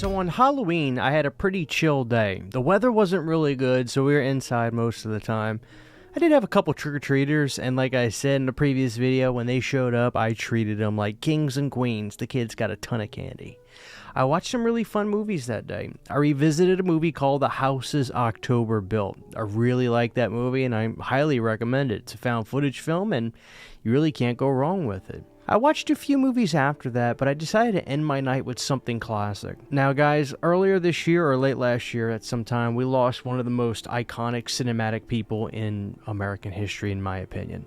So on Halloween, I had a pretty chill day. The weather wasn't really good, so we were inside most of the time. I did have a couple trick-or-treaters, and like I said in the previous video, when they showed up, I treated them like kings and queens. The kids got a ton of candy. I watched some really fun movies that day. I revisited a movie called The House is October Built. I really like that movie, and I highly recommend it. It's a found footage film, and you really can't go wrong with it. I watched a few movies after that, but I decided to end my night with something classic. Now guys, earlier this year or late last year at some time, we lost one of the most iconic cinematic people in American history, in my opinion.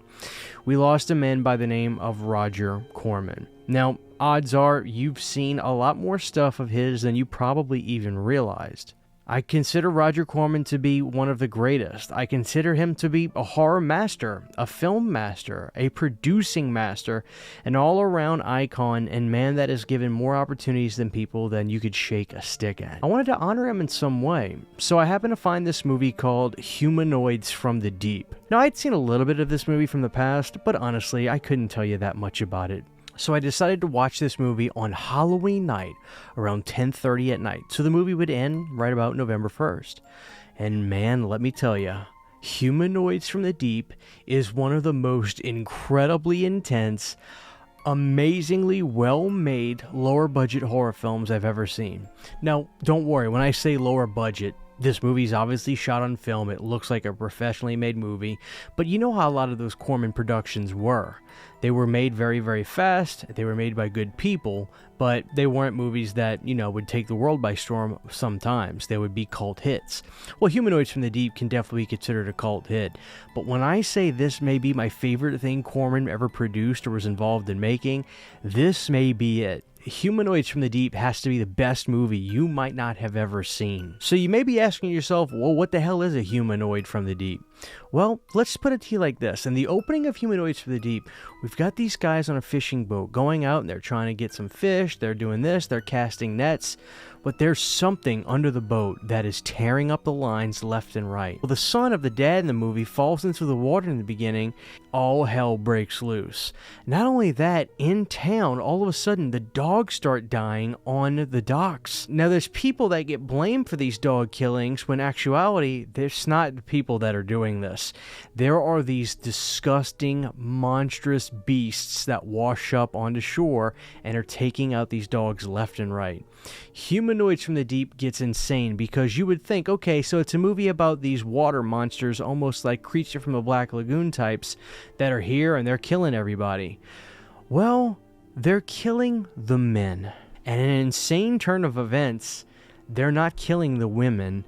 We lost a man by the name of Roger Corman. Now, odds are you've seen a lot more stuff of his than you probably even realized. I consider Roger Corman to be one of the greatest. I consider him to be a horror master, a film master, a producing master, an all-around icon, and man that has given more opportunities than people than you could shake a stick at. I wanted to honor him in some way, so I happened to find this movie called Humanoids from the Deep. Now, I'd seen a little bit of this movie from the past, but honestly, I couldn't tell you that much about it. So I decided to watch this movie on Halloween night around 10:30 at night. So the movie would end right about November 1st. And man, let me tell you, Humanoids from the Deep is one of the most incredibly intense, amazingly well-made, lower-budget horror films I've ever seen. Now, don't worry, when I say lower budget, this movie's obviously shot on film. It looks like a professionally made movie, but you know how a lot of those Corman productions were. They were made very, very fast, they were made by good people, but they weren't movies that, you know, would take the world by storm sometimes. They would be cult hits. Well, Humanoids from the Deep can definitely be considered a cult hit, but when I say this may be my favorite thing Corman ever produced or was involved in making, this may be it. Humanoids from the Deep has to be the best movie you might not have ever seen. So you may be asking yourself, well, what the hell is a humanoid from the deep? Well, let's put it to you like this. In the opening of Humanoids from the Deep, we've got these guys on a fishing boat going out and they're trying to get some fish, they're doing this, they're casting nets, but there's something under the boat that is tearing up the lines left and right. Well, the son of the dad in the movie falls into the water in the beginning, all hell breaks loose. Not only that, in town, all of a sudden, the dogs start dying on the docks. Now, there's people that get blamed for these dog killings, when in actuality, it's not the people that are doing this. There are these disgusting, monstrous beasts that wash up onto shore and are taking out these dogs left and right. Humanoids from the Deep gets insane because you would think, okay, so it's a movie about these water monsters, almost like Creature from the Black Lagoon types, that are here and they're killing everybody. Well, they're killing the men. And in an insane turn of events, they're not killing the women.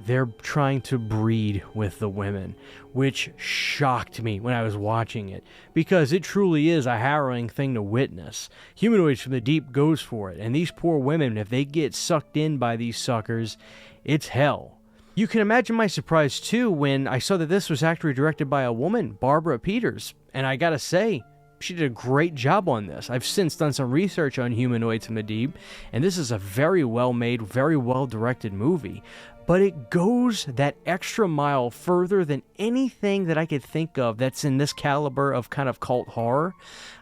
They're trying to breed with the women, which shocked me when I was watching it, because it truly is a harrowing thing to witness. Humanoids from the Deep goes for it, and these poor women, if they get sucked in by these suckers, it's hell. You can imagine my surprise too when I saw that this was actually directed by a woman, Barbara Peters, and I gotta say, she did a great job on this. I've since done some research on Humanoids from the Deep, and this is a very well-made, very well-directed movie. But it goes that extra mile further than anything that I could think of that's in this caliber of kind of cult horror.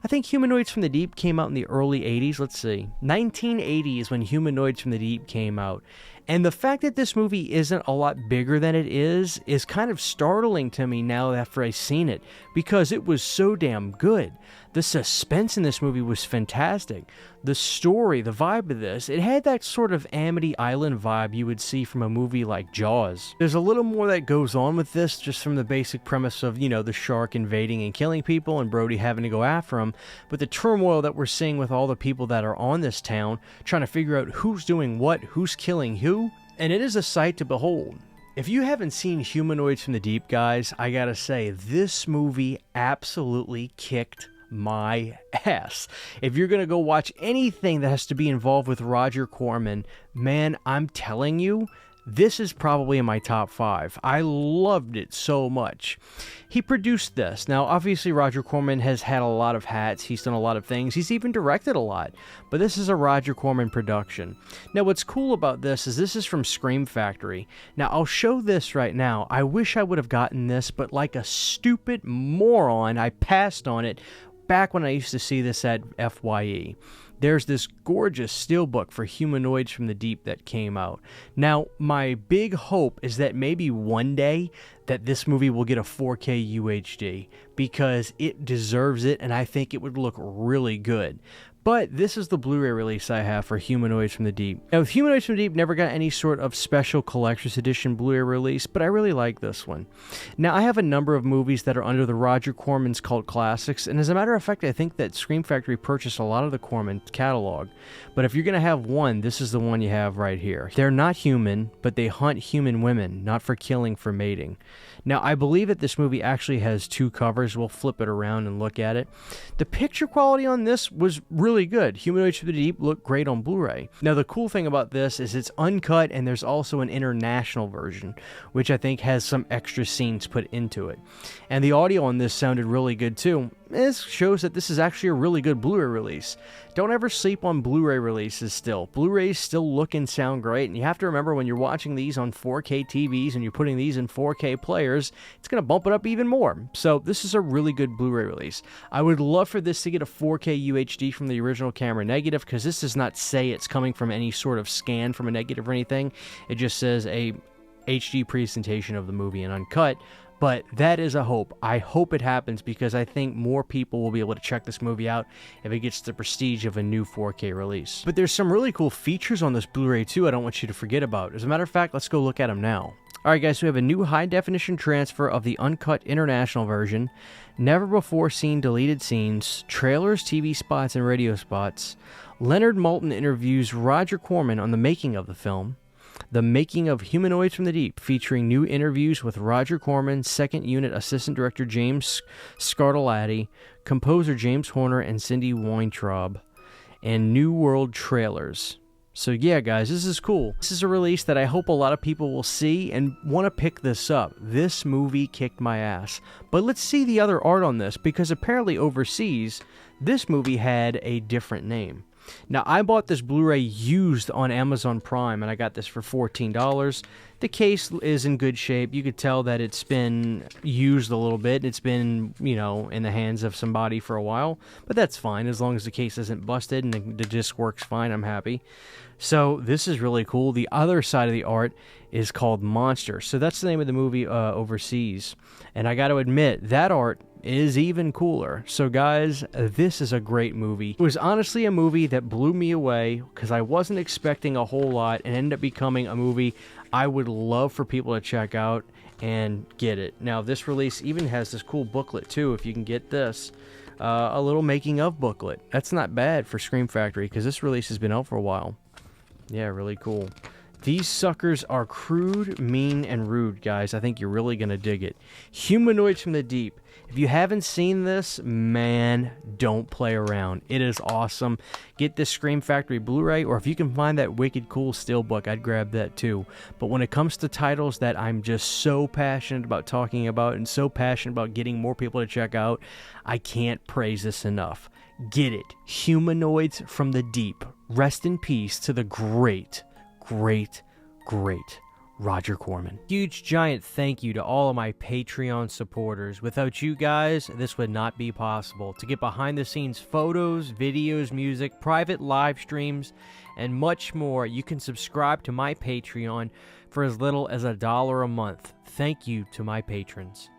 I think Humanoids from the Deep came out in the early 80s. Let's see. 1980 is when Humanoids from the Deep came out. And the fact that this movie isn't a lot bigger than it is kind of startling to me now after I've seen it, because it was so damn good. The suspense in this movie was fantastic. The story, the vibe of this, it had that sort of Amity Island vibe you would see from a movie like Jaws. There's a little more that goes on with this, just from the basic premise of, you know, the shark invading and killing people and Brody having to go after him, but the turmoil that we're seeing with all the people that are on this town, trying to figure out who's doing what, who's killing who, and it is a sight to behold. If you haven't seen Humanoids from the Deep, guys, I gotta say, this movie absolutely kicked my ass. If you're gonna go watch anything that has to be involved with Roger Corman, man, I'm telling you, this is probably in my top 5. I loved it so much. He produced this. Now, obviously, Roger Corman has had a lot of hats. He's done a lot of things. He's even directed a lot. But this is a Roger Corman production. Now, what's cool about this is from Scream Factory. Now, I'll show this right now. I wish I would have gotten this, but like a stupid moron, I passed on it back when I used to see this at FYE. there's this gorgeous steelbook for Humanoids from the Deep that came out. Now, my big hope is that maybe one day that this movie will get a 4K UHD, because it deserves it, and I think it would look really good. But this is the Blu-ray release I have for Humanoids from the Deep. Now, Humanoids from the Deep never got any sort of special collector's edition Blu-ray release, but I really like this one. Now, I have a number of movies that are under the Roger Corman's Cult Classics, and as a matter of fact, I think that Scream Factory purchased a lot of the Corman catalog. But if you're going to have one, this is the one you have right here. They're not human, but they hunt human women, not for killing, for mating. Now, I believe that this movie actually has 2 covers. We'll flip it around and look at it. The picture quality on this was really good. Humanoids from the Deep looked great on Blu-ray. Now, the cool thing about this is it's uncut, and there's also an international version, which I think has some extra scenes put into it. And the audio on this sounded really good too. This shows that this is actually a really good Blu-ray release. Don't ever sleep on Blu-ray releases still. Blu-rays still look and sound great, and you have to remember when you're watching these on 4K TVs and you're putting these in 4K players, it's going to bump it up even more. So this is a really good Blu-ray release. I would love for this to get a 4K UHD from the original camera negative, because this does not say it's coming from any sort of scan from a negative or anything. It just says a HD presentation of the movie and uncut. But that is a hope. I hope it happens, because I think more people will be able to check this movie out if it gets the prestige of a new 4K release. But there's some really cool features on this Blu-ray too I don't want you to forget about. As a matter of fact, let's go look at them now. Alright guys, so we have a new high-definition transfer of the uncut international version, never before seen deleted scenes, trailers, TV spots, and radio spots. Leonard Maltin interviews Roger Corman on the making of the film. The Making of Humanoids from the Deep, featuring new interviews with Roger Corman, Second Unit Assistant Director James Scarlatti, composer James Horner, and Cindy Weintraub, and New World trailers. So yeah, guys, this is cool. This is a release that I hope a lot of people will see and want to pick this up. This movie kicked my ass. But let's see the other art on this, because apparently overseas, this movie had a different name. Now, I bought this Blu-ray used on Amazon Prime, and I got this for $14. The case is in good shape. You could tell that it's been used a little bit. It's been, you know, in the hands of somebody for a while, but that's fine. As long as the case isn't busted and the disc works fine, I'm happy. So this is really cool. The other side of the art is called Monster. So that's the name of the movie overseas. And I got to admit, that art is even cooler. So guys, this is a great movie. It was honestly a movie that blew me away, because I wasn't expecting a whole lot, and ended up becoming a movie I would love for people to check out and get it. Now, this release even has this cool booklet too, if you can get this. A little making of booklet. That's not bad for Scream Factory, because this release has been out for a while. Yeah, really cool. These suckers are crude, mean, and rude, guys. I think you're really going to dig it. Humanoids from the Deep. If you haven't seen this, man, don't play around. It is awesome. Get this Scream Factory Blu-ray, or if you can find that wicked cool steelbook, I'd grab that too. But when it comes to titles that I'm just so passionate about talking about and so passionate about getting more people to check out, I can't praise this enough. Get it. Humanoids from the Deep. Rest in peace to the great Roger Corman. Huge giant thank you to all of my Patreon supporters. Without you guys, this would not be possible. To get behind the scenes photos, videos, music, private live streams, and much more, you can subscribe to my Patreon for as little as $1 a month. Thank you to my patrons.